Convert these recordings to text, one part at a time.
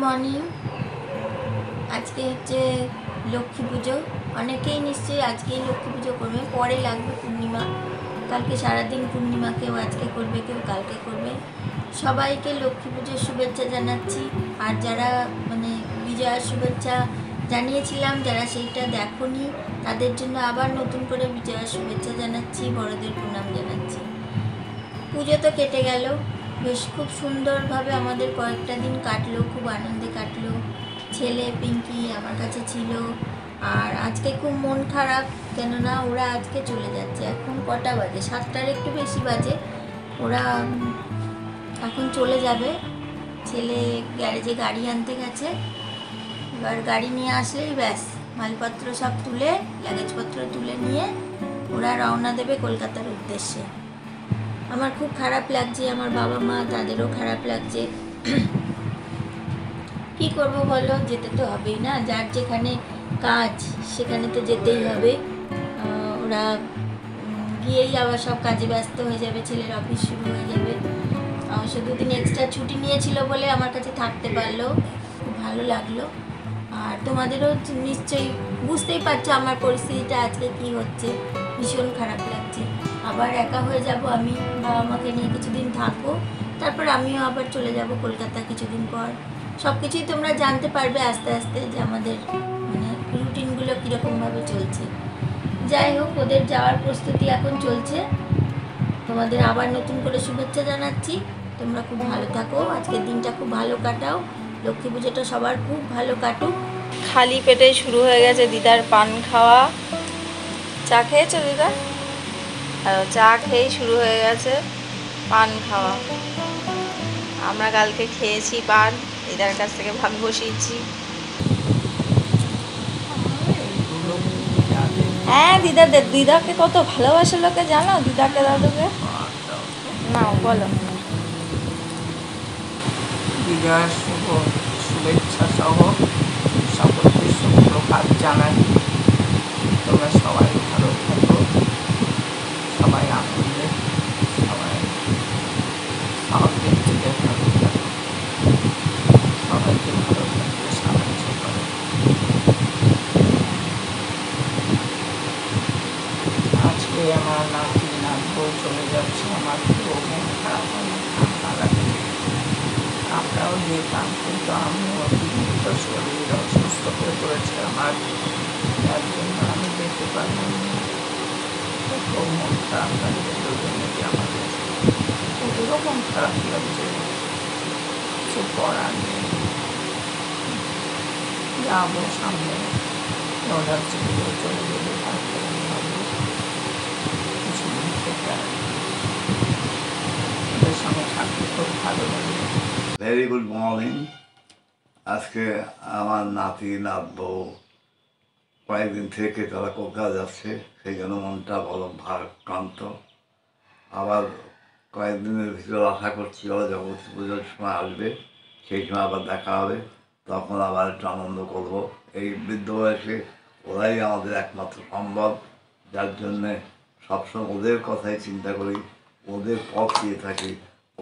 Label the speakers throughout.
Speaker 1: Morning. আজকে হচ্ছে লক্ষ্মী পুজো। অনেকেই নিশ্চয়ই আজকেই লক্ষ্মী পুজো করবে, পরে লাগবে পূর্ণিমা। কালকে সারাদিন পূর্ণিমা, কেউ আজকে করবে, কেউ কালকে করবে। সবাইকে লক্ষ্মী পুজোর শুভেচ্ছা জানাচ্ছি। আর যারা বিজয়ার শুভেচ্ছা জানিয়েছিলাম, যারা সেইটা দেখোনি তাদের জন্য আবার নতুন করে বিজয়ার শুভেচ্ছা জানাচ্ছি, বড়দের প্রণাম জানাচ্ছি। পুজো তো কেটে গেল, বেশ খুব সুন্দরভাবে আমাদের কয়েকটা দিন কাটলো, খুব আনন্দে কাটলো। ছেলে পিঙ্কি আমার কাছে ছিল। আর আজকে খুব মন খারাপ, কেননা ওরা আজকে চলে যাচ্ছে। এখন কটা বাজে? 7টার একটু বেশি বাজে। ওরা এখন চলে যাবে। ছেলে গ্যারেজে গাড়ি আনতে গেছে। এবার গাড়ি নিয়ে আসলেই ব্যাস, মালপত্র সব তুলে, লাগেজপত্র তুলে নিয়ে ওরা রওনা দেবে কলকাতার উদ্দেশ্যে। আমার খুব খারাপ লাগছে, আমার বাবা মা তাদেরও খারাপ লাগছে। কি করব বলো, যেতে তো হবেই না, যার যেখানে কাজ সেখানে তো যেতেই হবে। ওরা গিয়েই আবার সব কাজে ব্যস্ত হয়ে যাবে, ছেলের অফিস শুরু হয়ে যাবে। অবশ্য 2 দিন এক্সট্রা ছুটি নিয়েছিল বলে আমার কাছে থাকতে পারলো, খুব ভালো লাগলো। আর তোমাদেরও নিশ্চয়ই বুঝতেই পারছো আমার পরিস্থিতিটা আজকে কি হচ্ছে, ভীষণ খারাপ লাগছে। আবার একা হয়ে যাব আমি, বাবা মাকে নিয়ে কিছুদিন থাকবো, তারপর আমিও আবার চলে যাব কলকাতা কিছুদিন পর। সব কিছুই তোমরা জানতে পারবে আস্তে আস্তে, যে আমাদের রুটিনগুলো কীরকমভাবে চলছে। যাই হোক, ওদের যাওয়ার প্রস্তুতি এখন চলছে। তোমাদের আবার নতুন করে শুভেচ্ছা জানাচ্ছি। তোমরা খুব ভালো থাকো, আজকের দিনটা খুব ভালো কাটাও, লক্ষ্মী পুজোটা সবার খুব ভালো কাটুক।
Speaker 2: খালি পেটে শুরু হয়ে গেছে দিদার পান খাওয়া। চা খেয়েছো দিদা? চা খেয়েই শুরু হয়ে গেছে পান খাওয়া। আমরা কালকে খেয়েছি পান, দিদার কাছ থেকে ভাগ বসিয়েছি। হ্যাঁ, দিদাকে কত ভালোবাসে লোকে, জানো? দিদাকে দাদুকে নাও বলো।
Speaker 3: বিজয়ার শুভ শুভেচ্ছা সহ সকলকে সুপ্রভাত জানাই। তোমরা সবাই ভালো থাকো, সবাই আনন্দে, সবাই সব দিক থেকে ভালো থাকো, সবাইকে ভালো থাকতে সাহায্য করো। আজকে আমার নাতি নাতবউ চলে যাচ্ছে, আমার খুব মন খারাপ, অনেক ঠান্ডা লাগে। আমরাও যেতাম, কিন্তু আমিও অতিরিক্ত শরীর অসুস্থ হয়ে পড়েছে আমার, যার জন্য আমি যেতে পারলাম না। খুব মন খারাপ লাগছে দুজনেরই আমাদের, ওদেরও মন খারাপ লাগছে, কিছু করার নেই। যাবো সামনে, ওরা চলে গেলে তারপরে ভাবো কিছুদিন থেকে ওদের সঙ্গে থাকতে খুব ভালো লাগে।
Speaker 4: Very good morning. আজকে আমার নাতি নাতবউ কয়েকদিন থেকে তারা কলকাতা যাচ্ছে, সেই জন্য মনটা বড় ভারাক্রান্ত। আবার কয়েকদিনের ভিতরে আশা করছি ওরা জগৎ পুজোর সময় আসবে, সেই সময় আবার দেখা হবে, তখন আবার একটু আনন্দ করবো। এই বৃদ্ধ বয়সে ওরাই আমাদের একমাত্র সম্ভব, যার জন্যে সবসময় ওদের কথাই চিন্তা করি, ওদের পথ দিয়ে থাকি,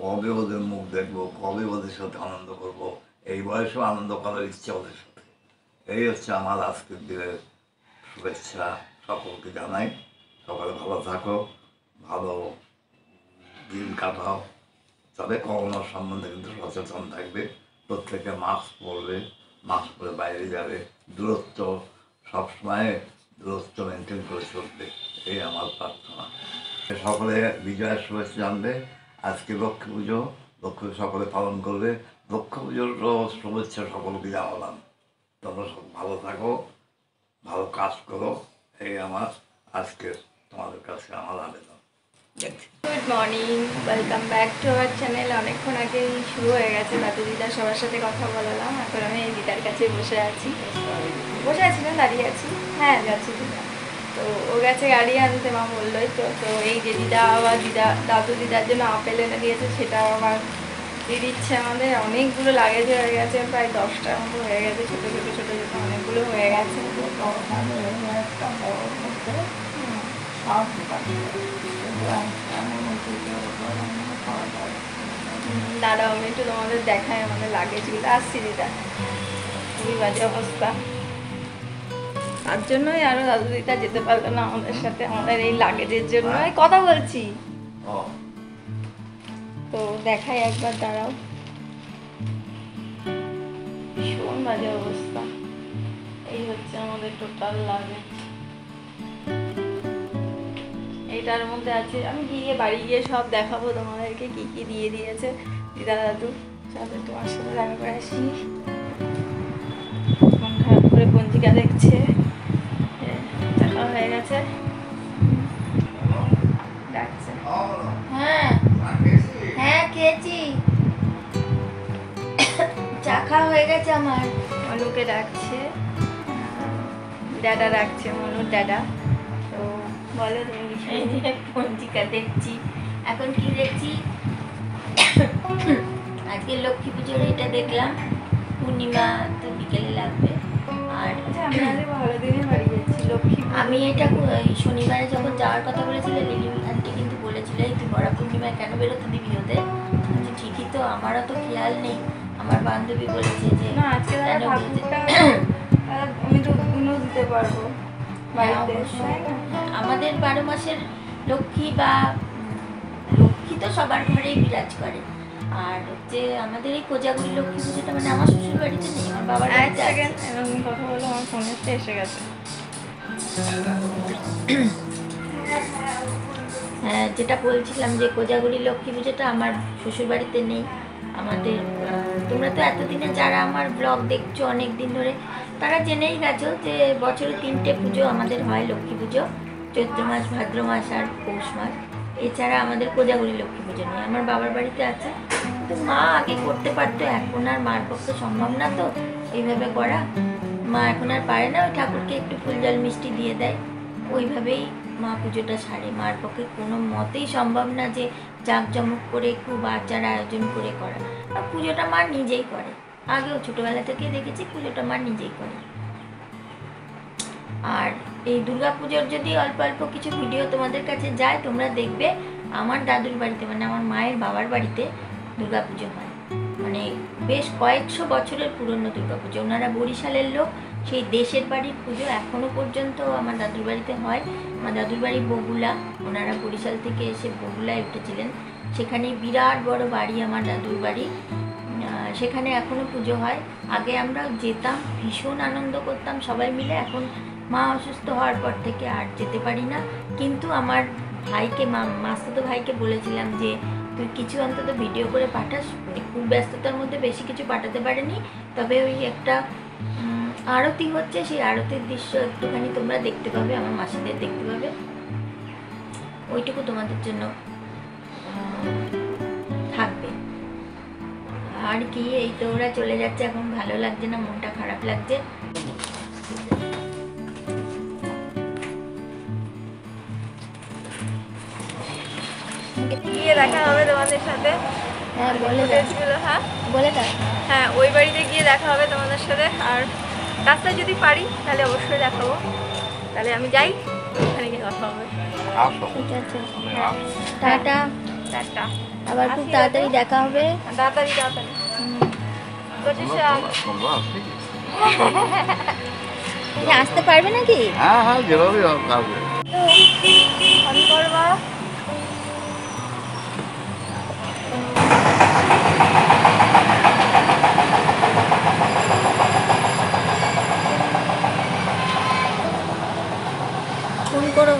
Speaker 4: কবে ওদের মুখ দেখবো, কবে ওদের সাথে আনন্দ করব। এই বয়সেও আনন্দ করার ইচ্ছা ওদের সাথে। এই হচ্ছে আমার আজকের দিনের শুভেচ্ছা, সকলকে জানাই। সকালে ভালো থাকো, ভালো দিন কাটাও। তবে করোনার সম্বন্ধে কিন্তু সচেতন থাকবে, প্রত্যেকে মাস্ক পরবে, মাস্ক পরে বাইরে যাবে, দূরত্ব সবসময় দূরত্ব মেনটেন করে চলবে, এই আমার প্রার্থনা। সকলে বিজয়ের শুভেচ্ছা জানবে। আজকে লক্ষ্মী পুজো, লক্ষ্মী সকলে পালন করবে। লক্ষ্মী পুজোর শুভেচ্ছা সকলকে জানালাম। তোমরা সব ভালো থাকো, ভালো কাজ করো, এই আমার আজকের তোমাদের কাছে আমার আবেদন।
Speaker 2: Good morning, welcome back to our channel. অনেকক্ষণ আগেই শুরু হয়ে গেছে, দাদু দিদা সবার সাথে কথা বলালাম। এখন আমি এই দিদার কাছে বসে আছি না, দাঁড়িয়ে আছি। হ্যাঁ, যাচ্ছি দিদা। তো ও গেছে গাড়ি আনতে, মা বললোই তো। তো এই যে দিদা আবার দাদু দিদার জন্য আপেল এনে দিয়েছে, সেটাও আবার দিয়ে দিচ্ছে আমাদের। অনেকগুলো লাগেজ হয়ে গেছে, প্রায় 10টার মতো হয়ে গেছে, ছোটো ছোটো অনেকগুলো হয়ে গেছে। দাঁড়াও আমি একটু তোমাদের দেখাই আমাদের লাগেজগুলো। আসছি দিদা, খুবই বাজে অবস্থা। তার জন্যই আরো দাদু দিদা যেতে পারলো না আমাদের সাথে, আমাদের এই লাগেজের জন্য কথা বলছি।
Speaker 4: ও
Speaker 2: তো দেখাই একবার, দাঁড়াও। ভীষণ বাজে অবস্থা। এই হচ্ছে আমাদের টোটাল লাগেজ। এইটার মধ্যে আছে, আমি গিয়ে বাড়ি গিয়ে সব দেখাবো তোমাদেরকে কি কি দিয়ে দিয়েছে দিদা দাদু। সাথে তোমার সাথে দেখা করে আসি। মন খারাপ করে পঞ্জিকা দেখছে, দেখা হয়ে গেছে, ডাকছে।
Speaker 1: হ্যাঁ হ্যাঁ খেয়েছি, চা খাওয়া হয়ে গেছে আমার।
Speaker 2: মনুকে ডাকছে, ড্যাডা ডাকছে, মনুর ড্যাডা। তো বলো তুমি বিষয়।
Speaker 1: এই যে পঞ্জিকা দেখছি। এখন কি দেখছি, আজকে লক্ষ্মী পুজোর এটা দেখলাম, পূর্ণিমা তো বিকেলে লাগবে। আর
Speaker 2: আচ্ছা, আমরা আজ ভালো দিনে বাড়ি যাচ্ছি লক্ষ্মী।
Speaker 1: আমি এটা এই শনিবারে যখন যাওয়ার কথা বলেছিল, লিলি আন্টি কিন্তু বলেছিল এই তুই বড়া পূর্ণিমায় কেন বেরোতে দিবি ওদের। আচ্ছা ঠিকই তো, আমারও তো খেয়াল নেই। আমার বান্ধবী বলেছে যে
Speaker 2: না, আজকে
Speaker 1: কেন
Speaker 2: ঠাকুরটা
Speaker 1: বেরোতে-
Speaker 2: আমি তো উনো দিতে পারবো
Speaker 1: হ্যাঁ,
Speaker 2: বাড়িতে।
Speaker 1: অবশ্যই। আমাদের 12 মাসের লক্ষ্মী বা লক্ষ্মী তো সবার ঘরেই বিরাজ করে। আর হচ্ছে আমাদের এই কোজাগুড়ি লক্ষ্মী পুজোটা মানে আমার শ্বশুর বাড়িতে নেই, আমার বাবার
Speaker 2: এক
Speaker 1: বাড়িতে আছে।
Speaker 2: সেকেন্ড এরকম কথা বলো, আমার ফোনে এসে গেছে।
Speaker 1: হ্যাঁ, যেটা বলছিলাম যে কোজাগুড়ি লক্ষ্মী পুজোটা আমার শ্বশুর বাড়িতে নেই। আমাদের তোমরা তো এতদিনে যারা আমার ব্লগ দেখছো অনেক দিন ধরে, তারা জেনেই গেছো যে বছরে 3টে পুজো আমাদের হয়। লক্ষ্মী পুজো চৈত্র মাস, ভাদ্র মাস আর পৌষ মাস। এছাড়া আমাদের কোজাগুড়ি লক্ষ্মী পুজো নেই, আমার বাবার বাড়িতে আছে। তো মা আগে করতে পারতো, এখন আর মার পক্ষে সম্ভব না তো এইভাবে করা। মা এখন আর পারে না, ওই ঠাকুরকে একটু ফুল জল মিষ্টি দিয়ে দেয়, ওইভাবেই মা পুজোটা সারে। মার পক্ষে কোনো মতেই সম্ভব না যে জাঁকজমক করে খুব আচার আয়োজন করে করা। আর পুজোটা মা নিজেই করে, আগেও ছোটোবেলা থেকে দেখেছি পুজোটা মা নিজেই করে। আর এই দুর্গা পুজোর যদি অল্প অল্প কিছু ভিডিও তোমাদের কাছে যায়, তোমরা দেখবে আমার দাদুর বাড়িতে মানে আমার মায়ের বাবার বাড়িতে দুর্গা পুজো হয়। মানে বেশ কয়েকশো বছরের পুরনো দুর্গা পুজো। ওনারা বরিশালের লোক, সেই দেশের বাড়ির পুজো এখনও পর্যন্ত আমার দাদুর বাড়িতে হয়। আমার দাদুর বাড়ি বগুলা, ওনারা বরিশাল থেকে এসে বগুলায় উঠেছিলেন। সেখানে বিরাট বড় বাড়ি আমার দাদুর বাড়ি, সেখানে এখনও পুজো হয়। আগে আমরা যেতাম, ভীষণ আনন্দ করতাম সবাই মিলে। এখন মা অসুস্থ হওয়ার পর থেকে আর যেতে পারি না। কিন্তু আমার ভাইকে, মাস্তুতো ভাইকে বলেছিলাম যে তুই কিছু অন্তত ভিডিও করে পাঠাস। খুব ব্যস্ততার মধ্যে বেশি কিছু পাঠাতে পারেনি, তবে ওই একটা আরতি হচ্ছে, সেই আরতির দৃশ্য একটুখানি তোমরা দেখতে পাবে, আমার মাসিদের দেখতে পাবে। ওইটুকু তোমাদের জন্য থাকবে। আর কি, এই তো ওরা চলে যাচ্ছে, এখন ভালো লাগছে না, মনটা খারাপ লাগছে।
Speaker 2: গিয়ে দেখা হবে তোমাদের সাথে।
Speaker 1: হ্যাঁ বলে দাও,
Speaker 2: ফুটেজগুলো, হ্যাঁ
Speaker 1: বলে দাও।
Speaker 2: হ্যাঁ, ওই বাড়িতে গিয়ে দেখা হবে তোমাদের সাথে। আর রাস্তায় যদি পারি তাহলে অবশ্যই দেখাবো। তাহলে আমি যাই, ওখানে গিয়ে কথা হবে।
Speaker 4: আসো
Speaker 1: ঠিক আছে, টাটা।
Speaker 2: টাটা।
Speaker 1: আবার খুব তাড়াতাড়ি দেখা হবে।
Speaker 2: তাড়াতাড়ি তাড়াতাড়ি।
Speaker 4: তোমরা আসবে কি?
Speaker 1: তুমি আসতে পারবে নাকি?
Speaker 4: হ্যাঁ হ্যাঁ, যেভাবে আসবে।
Speaker 2: ফোন করবা।
Speaker 1: ফোন করো।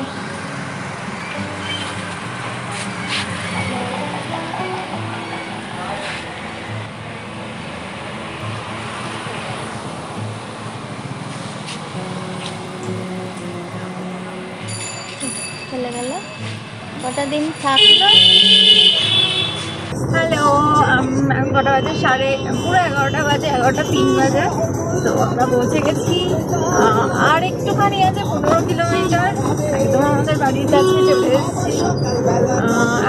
Speaker 1: চলে গেল, কটা দিন থাকলো।
Speaker 2: হ্যালো, এখন কটা বাজে? পুরো 11টা বাজে, 11টা03 বাজে। তো আমরা পৌঁছে গেছি। আর একটুখানি আছে, 15 কিলোমিটার। একদম আমাদের বাড়ির কাছে চলে এসেছি।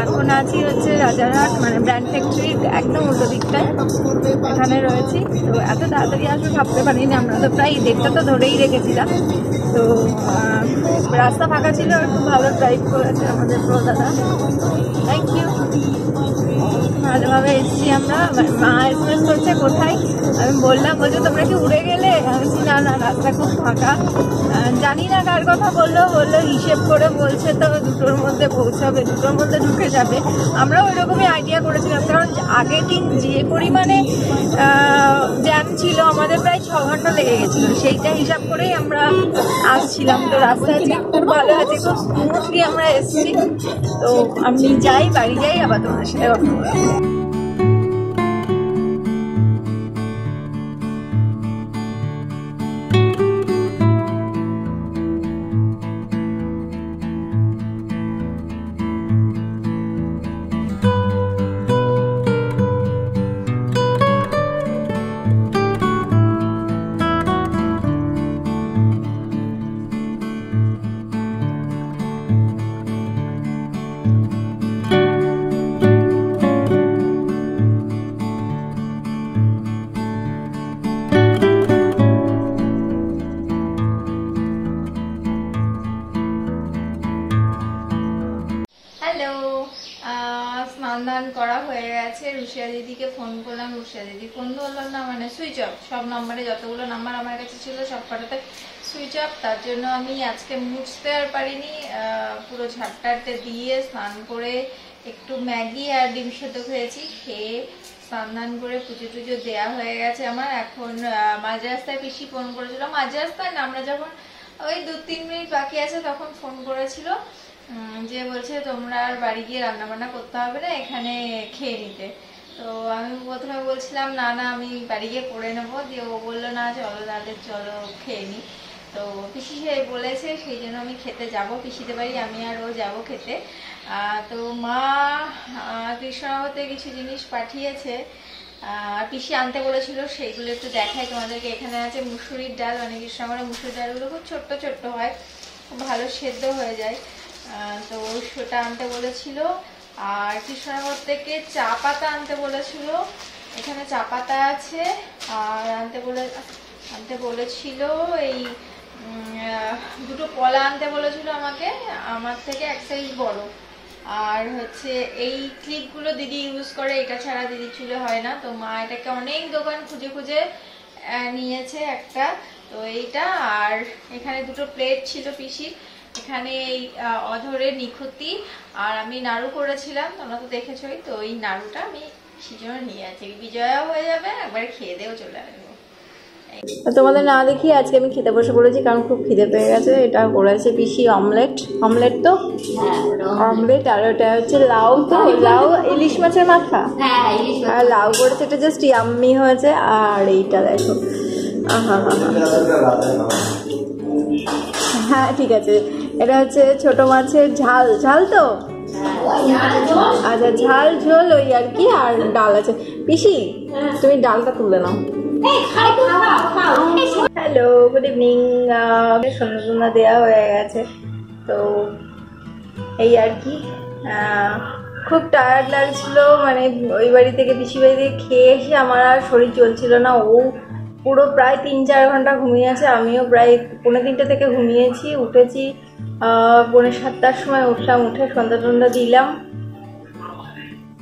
Speaker 2: এখন আছি হচ্ছে রাজারহাট, মানে ব্র্যান্ড ফ্যাক্টরির একদম উল্টো দিকটায় এখানে রয়েছি। তো এত তাড়াতাড়ি আসবে ভাবতে পারিনি, আমরা তো প্রায় ডেটটা তো ধরেই রেখেছিলাম। তো রাস্তা ফাঁকা ছিল, একটু ভালো ড্রাইভ করেছে আমাদের প্রো দাদা। Thank you. ভালোভাবে এসেছি আমরা। মা এসএমএস করছে কোথায়, আমি বললাম, বলছে তোমরা কি উড়ে গেলে? আমি বলছি না না, রাস্তা খুব ফাঁকা। জানি না কার কথা বললো হিসেব করে বলছে তো 2টোর মধ্যে পৌঁছাবে, 2টোর মধ্যে ঢুকে যাবে। আমরাও ওইরকমই আইডিয়া করেছিলাম, কারণ আগের দিন যে পরিমাণে জ্যাম ছিল আমাদের প্রায় 6 ঘন্টা লেগে গেছিলো, সেইটা হিসাব করেই আমরা আসছিলাম। তো রাস্তা আজকে খুব ভালো আছে, খুব স্মুথলি আমরা এসেছি। তো আমি যাই, বাড়ি যাই, আবার তোমাদের সাথে কথা বলবো। হ্যালো, স্নান দান করা হয়ে গেছে। রুশিয়া দিদিকে ফোন করলাম, রুশিয়া দিদি ফোন ধরলো না, মানে সুইচ অফ। সব নম্বরে যতগুলো নাম্বার আমার কাছে ছিল সব কটাতে সুইচ অফ। তার জন্য আমি আজকে মুছতে আর পারিনি। পুরো ঝাড়টাড়তে দিয়ে স্নান করে একটু ম্যাগি আর ডিম সেদ্ধ খেয়েছি, খেয়ে স্নান দান করে পুজো টুজো দেওয়া হয়ে গেছে আমার। এখন মাঝ রাস্তায় পিসি ফোন করেছিল, মাঝ রাস্তায় না, আমরা যখন ওই 2-3 মিনিট বাকি আছে তখন ফোন করেছিল, যে বলছে তোমরা আর বাড়ি গিয়ে রান্না বান্না করতে হবে না, এখানে খেয়ে নিতে। তো আমি প্রথমে বলছিলাম না না আমি বাড়ি গিয়ে করে নেবো, দিয়ে ও বললো না চলো তাদের, চলো খেয়ে নি। তো পিসি সে বলেছে, সেই জন্য আমি খেতে যাব পিসিতে বাড়ি, আমি আর ও যাবো খেতে। তো মা কৃষ্ণনগর কিছু জিনিস পাঠিয়েছে, পিসি আনতে বলেছিল, সেইগুলো একটু দেখাই তোমাদেরকে। এখানে আছে মুসুরির ডাল, মানে কৃষ্ণনগরের মুসুরির ডালগুলো খুব ছোট্ট ছোট্ট হয়, খুব ভালো সেদ্ধ হয়ে যায়। তো সেটা আনতে বলেছিল। আর কৃষ্ণনগর থেকে চা পাতা আনতে বলেছিল, এখানে চা পাতা আছে। আর আনতে বলেছিল এই 2টো কলা আনতে বলেছিল আমাকে, আমার থেকে 1 সাইজ বড়। আর হচ্ছে এই ক্লিপগুলো দিদি ইউজ করে, এটা ছাড়া দিদি চুলে হয় না। তো মা এটাকে অনেক দোকান খুঁজে খুঁজে নিয়েছে একটা। তো এইটা, আর এখানে 2টো প্লেট ছিল পিসির, এখানে এই অধরের নিখুতি, আর আমি নাড়ু করেছিলাম, তোমরা তো দেখেছোই। তো এই নাড়ুটা আমি সেজন্য নিয়ে আছি, বিজয়াও হয়ে যাবে, একবার খেয়ে দেও চলে আসবো। তোমাদের না দেখি আজকে আমি খেতে বসে পড়েছি, কারণ খুব খিদে পেয়ে গেছে। এটা করেছে পিসি অমলেট, তো অমলেট। আর ওটা হচ্ছে লাউ, তো লাউ ইলিশ মাছের মাথা, আর লাউ করেছে, এটা জাস্ট ইয়াম্মি হয়েছে। আর এইটা দেখো, হ্যাঁ ঠিক আছে, এটা হচ্ছে ছোট মাছের ঝাল, তো আচ্ছা ঝাল ঝোল ওই আর কি। আর ডাল আছে। পিসি তুমি ডালটা তুলে নাও। Hello, good evening. সন্ধ্যা দেওয়া হয়ে গেছে, তো এই আর কি। খুব টায়ার্ড লাগছিল, মানে ওই বাড়ি থেকে পিসি বাড়ি থেকে খেয়ে এসে আমার আর শরীর চলছিল না। ও পুরো প্রায় 3-4 ঘন্টা ঘুমিয়েছে, আমিও প্রায় 3:45 থেকে ঘুমিয়েছি। উঠেছি 6:45-7টার সময় উঠলাম, উঠে সন্ধ্যা দিলাম,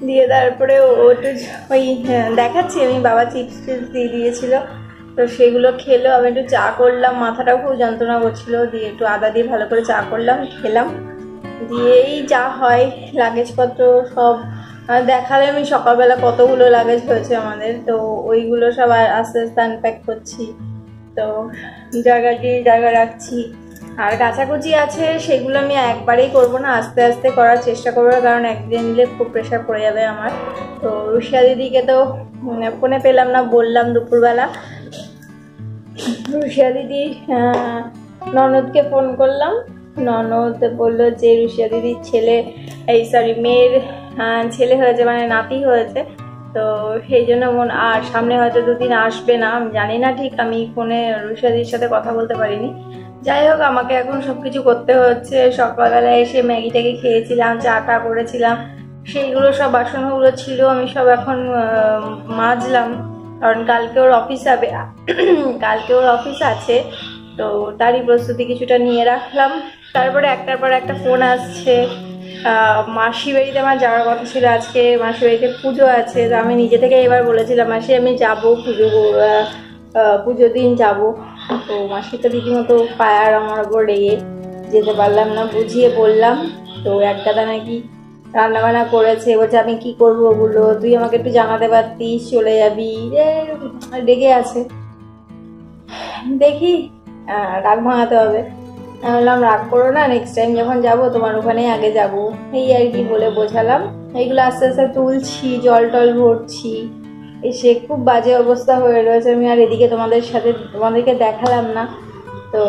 Speaker 2: দিয়ে তারপরে ওটা ওই দেখাচ্ছি আমি, বাবা চিপস দিয়ে দিয়েছিল, তো সেগুলো খেলো। আমি একটু চা করলাম, মাথাটাও খুব যন্ত্রণা করছিল, দিয়ে একটু আদা দিয়ে ভালো করে চা করলাম, খেলাম। দিয়েই যা হয় লাগেজপত্র সব দেখালে, আমি সকালবেলা কতগুলো লাগেজ হয়েছে আমাদের, তো ওইগুলো সব আস্তে আস্তে আনপ্যাক করছি। তো জায়গা রাখছি। আর কাচাকুচি আছে, সেগুলো আমি একবারেই করব না, আস্তে আস্তে করার চেষ্টা করবো, কারণ একদিন নিলে খুব প্রেশার পড়ে যাবে আমার। তো রুশিয়া দিদিকে তো ফোনে পেলাম না, বললাম দুপুরবেলা। রুশিয়া দিদি ননদকে ফোন করলাম, ননদ বললো যে রুশিয়া দিদির মেয়ের ছেলে হয়েছে, মানে নাতি হয়েছে। তো সেই জন্য আর সামনে হয়তো 2 দিন আসবে না, আমি জানি না ঠিক, আমি ফোনে রুশিয়া দিদির সাথে কথা বলতে পারিনি। যাই হোক, আমাকে এখন সব কিছু করতে হচ্ছে। সকালবেলা এসে ম্যাগি ট্যাগি খেয়েছিলাম, চাটা করেছিলাম, সেইগুলো সব বাসনগুলো ছিল, আমি সব এখন মাজলাম, কারণ কালকে ওর অফিস আছে, তো তারই প্রস্তুতি কিছুটা নিয়ে রাখলাম। তারপরে একটার পর একটা ফোন আসছে, মাসি বাড়িতে আমার যাওয়ার কথা ছিল, আজকে মাসি বাড়িতে পুজো আছে। তো আমি নিজে থেকে এবার বলেছিলাম মাসি আমি যাবো পুজো দিন যাব। তো মাসি তো রীতিমতো পায়ার আমার ওপর রেগে যেতে পারলাম না, বুঝিয়ে বললাম। তো এক দাদা নাকি রান্নাবান্না করেছে, বলছে আমি কি করবো ওগুলো, তুই আমাকে একটু জানাতে পারতিস, চলে যাবি, রেগে আছে। দেখি রাগ ভাঙাতে হবে। আমি বললাম রাগ করো না, নেক্সট টাইম যখন যাবো তোমার ওখানেই আগে যাব, এই আর কি বলে বোঝালাম। এইগুলো আস্তে আস্তে তুলছি, জল টল ভরছি, এসে খুব বাজে অবস্থা হয়ে রয়েছে। আমি আর এদিকে তোমাদেরকে দেখালাম না। তো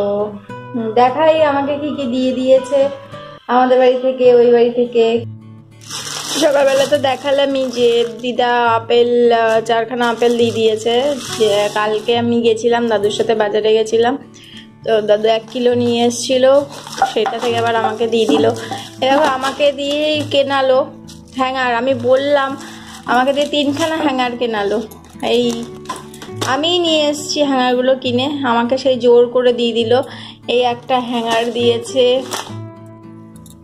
Speaker 2: দেখাই আমাকে কি কি দিয়ে দিয়েছে আমাদের বাড়ি থেকে, ওই বাড়ি থেকে। সকালবেলা তো দেখালামই যে দিদা আপেল 4খানা আপেল দিয়ে দিয়েছে। যে কালকে আমি গেছিলাম দাদুর সাথে, বাজারে গেছিলাম, তো দাদু 1 কিলো নিয়ে এসেছিল, সেটা থেকে আবার আমাকে দিয়ে দিল। এরকম আমাকে দিয়েই কেনালো হ্যাঙ্গার। আমি বললাম আমাকে দিয়ে 3খানা হ্যাঙ্গার কেনালো। এই আমি নিয়ে এসেছি হ্যাঙ্গারগুলো কিনে, আমাকে সেই জোর করে দিয়ে দিল। এই একটা হ্যাঙ্গার দিয়েছে,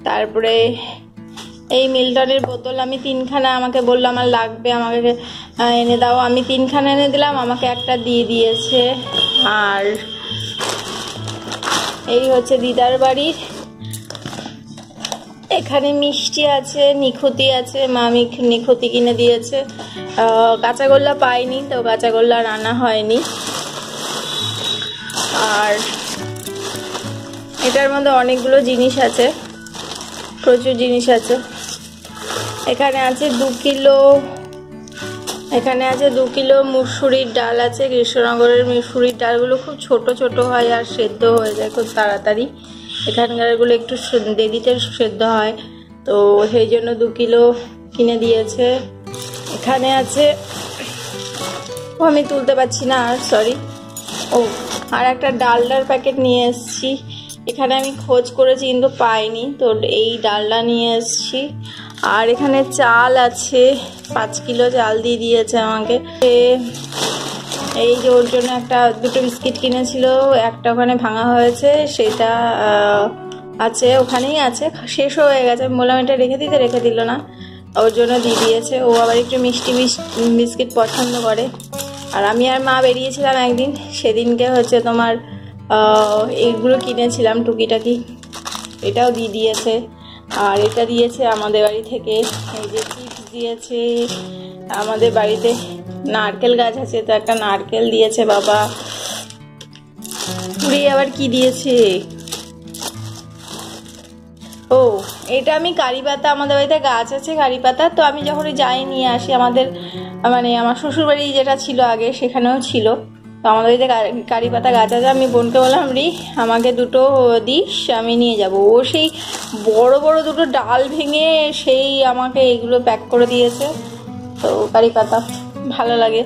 Speaker 2: তারপরে এই মিল্টনের বোতল আমি 3খানা, আমাকে বললো আমার লাগবে, আমাকে এনে দাও। আমি 3খানা এনে দিলাম, আমাকে একটা দিয়ে দিয়েছে। আর এই হচ্ছে দিদার বাড়ির, এখানে মিষ্টি আছে, নিখুতি আছে, মামি নিখুতি কিনে দিয়েছে। কাঁচাগোল্লা পাইনি, তো কাঁচাগোল্লা রান্না হয়নি। আর এটার মধ্যে অনেকগুলো জিনিস আছে, প্রচুর জিনিস আছে। এখানে আছে 2 কিলো, এখানে আছে 2 কিলো মুসুরির ডাল আছে। কৃষ্ণনগরের মুসুরির ডালগুলো খুব ছোট ছোট হয় আর সেদ্ধ হয়ে যায় খুব তাড়াতাড়ি, এখানকারগুলো একটু দেরিতে সেদ্ধ হয়, তো সেই জন্য 2 কিলো কিনে দিয়েছে। এখানে আছে, আমি তুলতে পারছি না আর, সরি। আর একটা ডালডার প্যাকেট নিয়ে এসেছি। এখানে আমি খোঁজ করেছি কিন্তু পাইনি, তো এই ডালটা নিয়ে এসেছি। আর এখানে চাল আছে, 5 কিলো চাল দিয়ে দিয়েছে আমাকে। এই যে ওর জন্য দুটো বিস্কিট কিনেছিল, একটা ওখানে ভাঙা হয়েছে, সেটা আছে, ওখানেই আছে, শেষ হয়ে গেছে। আমি বললাম এটা রেখে দিল না, ওর জন্য দিয়ে দিয়েছে। ও আবার একটু মিষ্টি বিস্কিট পছন্দ করে। আর আমি আর মা বেরিয়েছিলাম একদিন, সেদিনকে হচ্ছে তোমার এইগুলো কিনেছিলাম টুকিটাকি, এটাও দিয়ে দিয়েছে। আর এটা দিয়েছে আমাদের বাড়ি থেকে, এই যে চিপস দিয়েছে। আমাদের বাড়িতে নারকেল গাছ আছে, তো একটা নারকেল দিয়েছে বাবা। পুরি আবার কি দিয়েছে, ও এটা আমি কারি পাতা, আমাদের বাড়িতে গাছ আছে কারি পাতা, তো আমি যখনই যাই নিয়ে আসি। আমাদের মানে আমার শ্বশুরবাড়ি যেটা ছিল আগে সেখানেও ছিল, তো আমাদের বাড়িতে কারি পাতা গাছ আছে। আমি বোনকে বললাম আমাকে 2টো দিস, আমি নিয়ে যাব। ও সেই বড় বড় 2টো ডাল ভেঙে সেই আমাকে এগুলো প্যাক করে দিয়েছে। তো কারি পাতা ভালো লাগে।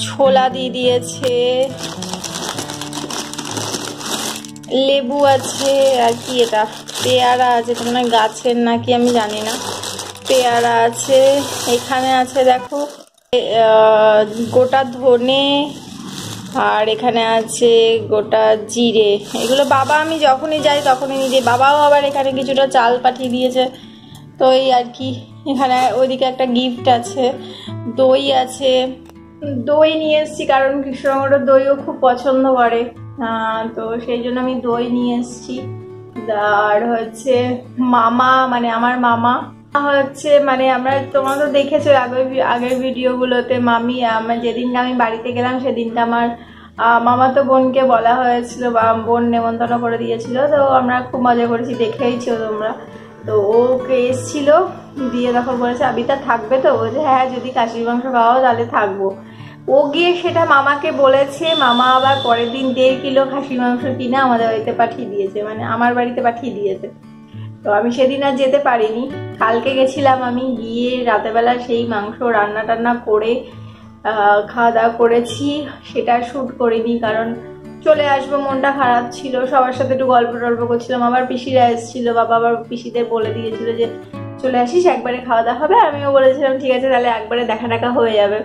Speaker 2: ছোলা দিয়ে দিয়েছে, লেবু আছে, আর কি এটা পেয়ারা আছে, তোমরা গাছের নাকি আমি জানি না, পেয়ারা আছে। এখানে আছে দেখো গোটা ধনে, আর এখানে আছে গোটা জিরে। এগুলো বাবা, আমি যখনই যাই তখনই নিজে, বাবাও আবার এখানে কিছুটা চাল পাঠিয়ে দিয়েছে। তো এই আর কি, এখানে ওইদিকে একটা গিফট আছে, দই আছে। দই নিয়ে এসেছি কারণ কৃষ্ণনগরের দইও খুব পছন্দ করে, তো সেই জন্য আমি দই নিয়ে এসেছি। আর হচ্ছে মামা, মানে আমার মামা হচ্ছে, মানে আমরা তোমরা তো দেখেছো আগের ভিডিওগুলোতে, মামি আমার যেদিনকে আমি বাড়িতে গেলাম সেদিনকে আমার মামাতো বোনকে বলা হয়েছিল, বা বোন নেমন্তন্ন করে দিয়েছিল, তো আমরা খুব মজা করেছি, দেখেইছো তোমরা। তো ওকে এসেছিল দিয়ে তখন বলেছে আবিতা থাকবে, তো বলছে হ্যাঁ যদি খাসির মাংস খাওয়াও তাহলে থাকবো। ও গিয়ে সেটা মামাকে বলেছে, মামা আবার পরের দিন 1.5 কিলো খাসির মাংস কিনে আমাদের বাড়িতে পাঠিয়ে দিয়েছে, মানে আমার বাড়িতে পাঠিয়ে দিয়েছে। তো আমি সেদিন আর যেতে পারিনি, কালকে গেছিলাম আমি, গিয়ে রাতেবেলা সেই মাংস রান্না টান্না করে খাওয়া দাওয়া করেছি। সেটা শ্যুট করিনি কারণ চলে আসবো, মনটা খারাপ ছিল, সবার সাথে একটু গল্প টল্প করছিলাম। আবার পিসিরা এসেছিল, বাবা আবার পিসিদের বলে দিয়েছিল যে চলে আসিস, একবারে খাওয়া দাওয়া হবে। আমিও বলেছিলাম ঠিক আছে তাহলে একবারে দেখা টাকা হয়ে যাবে।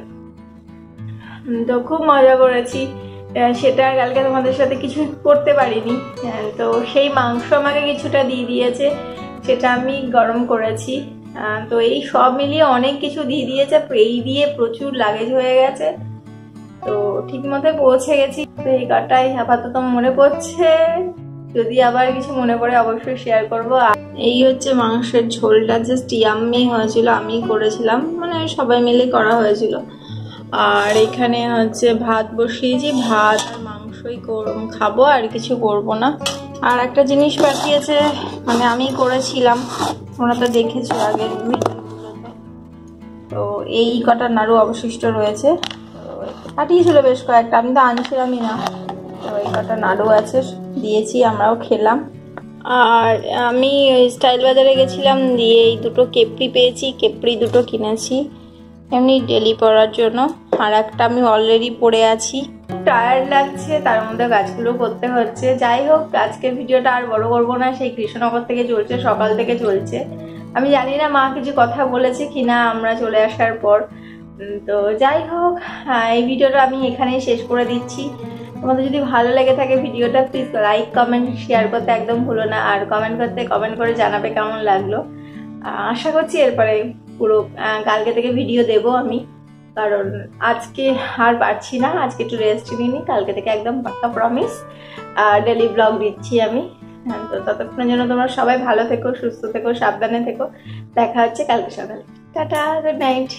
Speaker 2: তো খুব মজা করেছি, সেটা কালকে তোমাদের সাথে কিছু করতে পারিনি। তো সেই মাংস আমাকে কিছুটা দিয়ে দিয়েছে, সেটা আমি গরম করেছি। তো এই সব মিলিয়ে অনেক কিছু দিয়ে দিয়েছে, এই দিয়ে প্রচুর লাগেজ হয়ে গেছে। তো ঠিক মতো পৌঁছে গেছি। তো এই কটাই আপাতত মনে পড়ছে, যদি আবার কিছু মনে পড়ে অবশ্যই শেয়ার করবো। এই হচ্ছে মাংসের ঝোলটা, জাস্ট ইয়াম্মি হয়েছিল, আমি করেছিলাম, মানে সবাই মিলে করা হয়েছিল। আর এখানে হচ্ছে ভাত বসিয়েছি, ভাত আর মাংসই খাবো, আর কিছু করবো না। আর একটা জিনিস পাঠিয়েছে, মানে আমি করেছিলাম, তোমরা তো দেখেছো আগের ভিডিওগুলোতে। তো এই কটা নাড়ু অবশিষ্ট রয়েছে, পাঠিয়েছিল বেশ কয়েকটা, আমি তো আনছিলামই না। তো এই কটা নাড়ু আছে, দিয়েছি, আমরাও খেলাম। আর আমি ওই স্টাইল বাজারে গেছিলাম, দিয়ে এই দুটো কেপড়ি পেয়েছি, কেপড়ি দুটো কিনেছি এমনি ডেলি পরার জন্য। আর একটা আমি অলরেডি পরে আছি, টায়ার্ড লাগছে, তার মধ্যে কাজগুলো করতে হচ্ছে। যাই হোক, আজকের ভিডিওটা আর বড় করবো না, সেই কৃষ্ণনগর থেকে চলছে, সকাল থেকে চলছে। আমি জানি না মা কিছু কথা বলেছে কিনা আমরা চলে আসার পর। তো যাই হোক, এই ভিডিওটা আমি এখানেই শেষ করে দিচ্ছি। তোমাদের যদি ভালো লেগে থাকে ভিডিওটা, প্লিজ লাইক কমেন্ট শেয়ার করতে একদম ভুলো না। আর কমেন্ট করে জানাবে কেমন লাগলো। আশা করছি এরপরে পুরো কালকে থেকে ভিডিও দেব আমি, কারণ আজকে আর পারছি না, আজকে একটু রেস্ট নিইনি, কালকে থেকে একদম পাক্কা প্রমিস ডেলি ব্লগ দিচ্ছি আমি। তো ততক্ষণের জন্য তোমরা সবাই ভালো থেকো, সুস্থ থেকো, সাবধানে থেকো। দেখা হচ্ছে কালকে সকালে। Tata, good night.